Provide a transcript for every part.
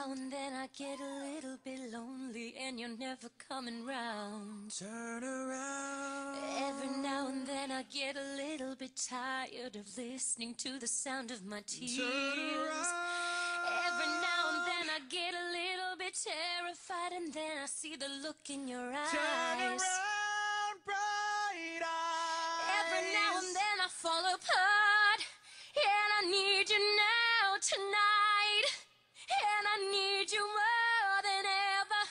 now and then I get a little bit lonely and you're never coming round. Turn around. Every now and then I get a little bit tired of listening to the sound of my tears. Turn around. Every now and then I get a little bit terrified and then I see the look in your eyes. Turn around, bright eyes. Every now and then I fall apart and I need you now tonight. And I need you more than ever.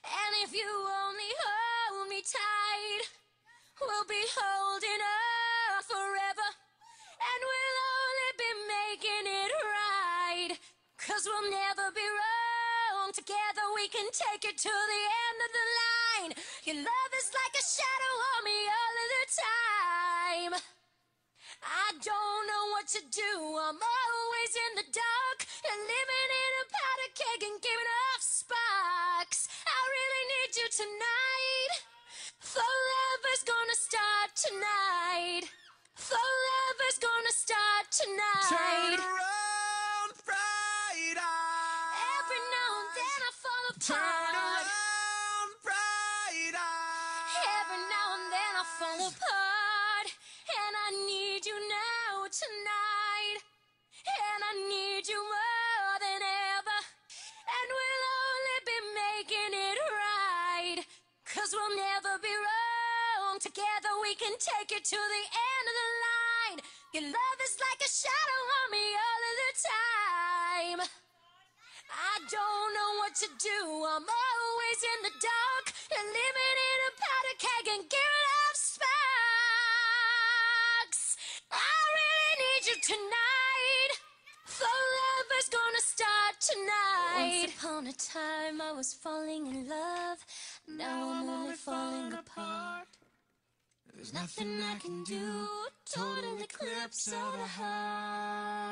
And if you only hold me tight, we'll be holding on forever. And we'll only be making it right, 'cause we'll never be wrong. Together we can take it to the end of the line. Your love is like a shadow on me all of the time. I don't know what to do, I'm always in the dark and living in a powder keg and giving off sparks. I really need you tonight. Forever's gonna start tonight. Forever's gonna start tonight. Turn around, bright eyes. Every now and then I fall apart. Turn around, bright eyes. Every now and then I fall apart. And I need you now tonight. And I need you more than ever. And we'll only be making it right, 'cause we'll never be wrong. Together we can take it to the end of the line. Your love is like a shadow on me all of the time. I don't know what to do, I'm always in the dark and living in a powder keg and giving off sparks. I really need you tonight. Forever's gonna start tonight. Once upon a time I was falling in love. Now I'm only falling apart. There's nothing I can do. Total eclipse of the heart.